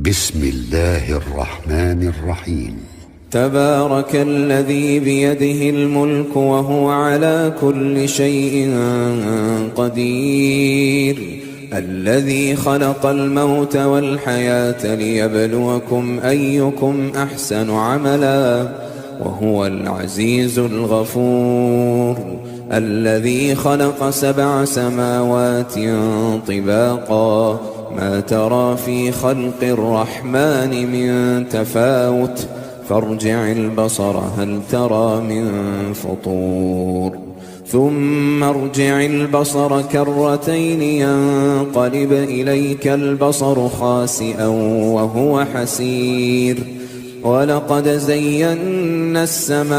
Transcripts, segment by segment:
بسم الله الرحمن الرحيم. تبارك الذي بيده الملك وهو على كل شيء قدير، الذي خلق الموت والحياة ليبلوكم أيكم أحسن عملا وهو العزيز الغفور، الذي خلق 7 سماوات طباقا ما ترى في خلق الرحمن من تفاوت فارجع البصر هل ترى من فطور، ثم ارجع البصر كرتين ينقلب إليك البصر خاسئا وهو حسير، ولقد زينا السماء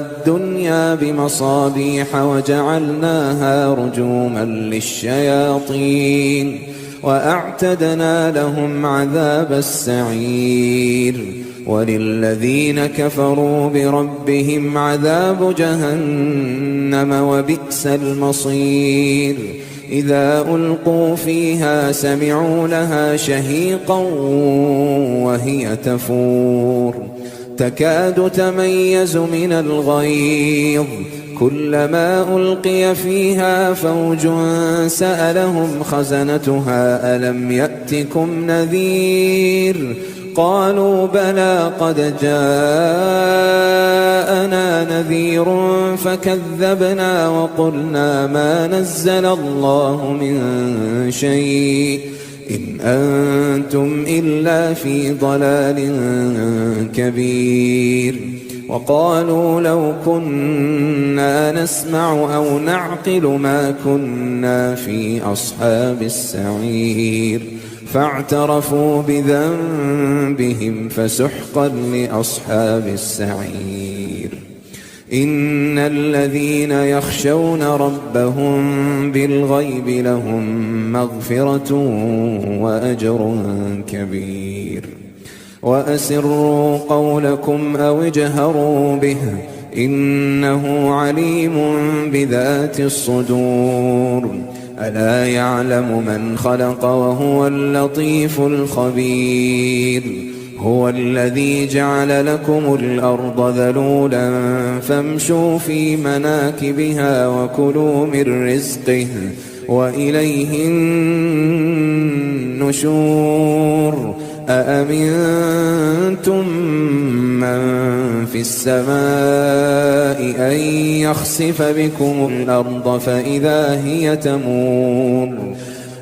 الدنيا بمصابيح وجعلناها رجوما للشياطين وأعتدنا لهم عذاب السعير، وللذين كفروا بربهم عذاب جهنم وبئس المصير، إذا ألقوا فيها سمعوا لها شهيقا وهي تفور تكاد تميز من الغيظ، كلما ألقي فيها فوج سألهم خزنتها ألم يأتكم نذير، قالوا بلى قد جاءنا نذير فكذبنا وقلنا ما نزل الله من شيء إن أنتم إلا في ضلال كبير، وقالوا لو كنا نسمع أو نعقل ما كنا في أصحاب السعير، فاعترفوا بذنبهم فسحقا لأصحاب السعير. إن الذين يخشون ربهم بالغيب لهم مغفرة وأجر كبير، وأسروا قولكم أو اجهروا به إنه عليم بذات الصدور، ألا يعلم من خلق وهو اللطيف الخبير، هو الذي جعل لكم الأرض ذلولا فامشوا في مناكبها وكلوا من رزقه وإليه النشور، أأمنتم من في السماء أن يخسف بكم الأرض فإذا هي تمور،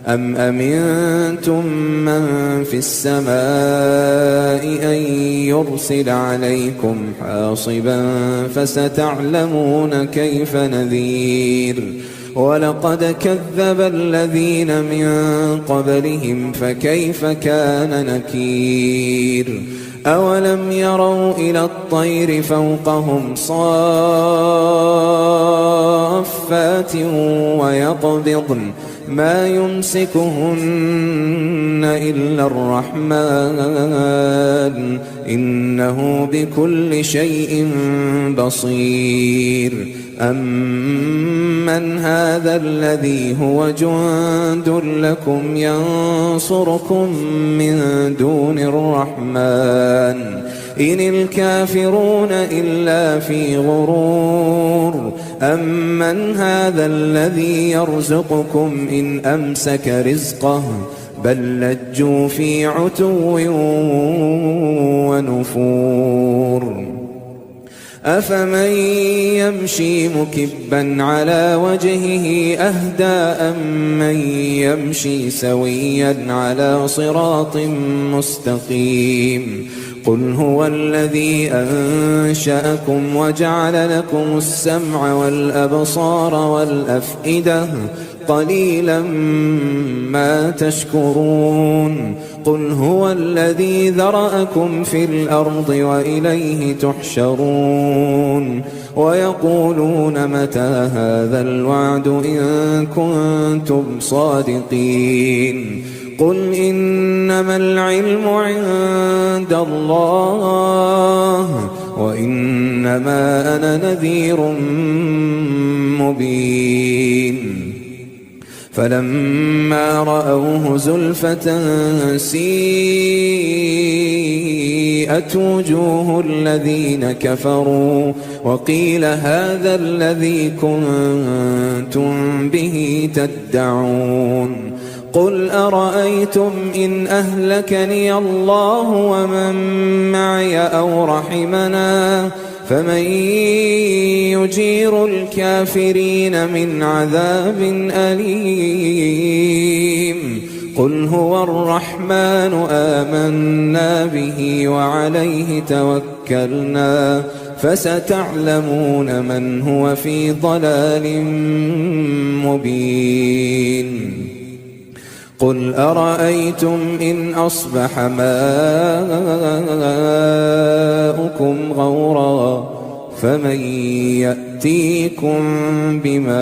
أم أمنتم من في السماء أن يرسل عليكم حاصبا فستعلمون كيف نذير، ولقد كذب الذين من قبلهم فكيف كان نكير، أولم يروا إلى الطير فوقهم صافات ويقبضن ما يمسكهن إلا الرحمن إنه بكل شيء بصير، أمن هذا الذي هو جند لكم ينصركم من دون الرحمن إن الكافرون إلا في غرور، أمن هذا الذي يرزقكم إن أمسك رزقه بل لجوا في عتو ونفور، أفمن يمشي مكبا على وجهه أهدى أمن يمشي سويا على صراط مستقيم، قل هو الذي أنشأكم وجعل لكم السمع والأبصار والأفئدة قليلا ما تشكرون، قل هو الذي ذرأكم في الأرض وإليه تحشرون، ويقولون متى هذا الوعد إن كنتم صادقين، قل إنما العلم عند الله وإنما أنا نذير مبين، فلما رأوه زلفة سيئت وجوه الذين كفروا وقيل هذا الذي كنتم به تدعون قل أرأيتم إن أهلكني الله ومن معي أو رحمنا فمن يجير الكافرين من عذاب أليم قل هو الرحمن آمنا به وعليه توكلنا فستعلمون من هو في ضلال مبين قل أرأيتم إن أصبح ماؤكم غورا فمن يأتيكم بماء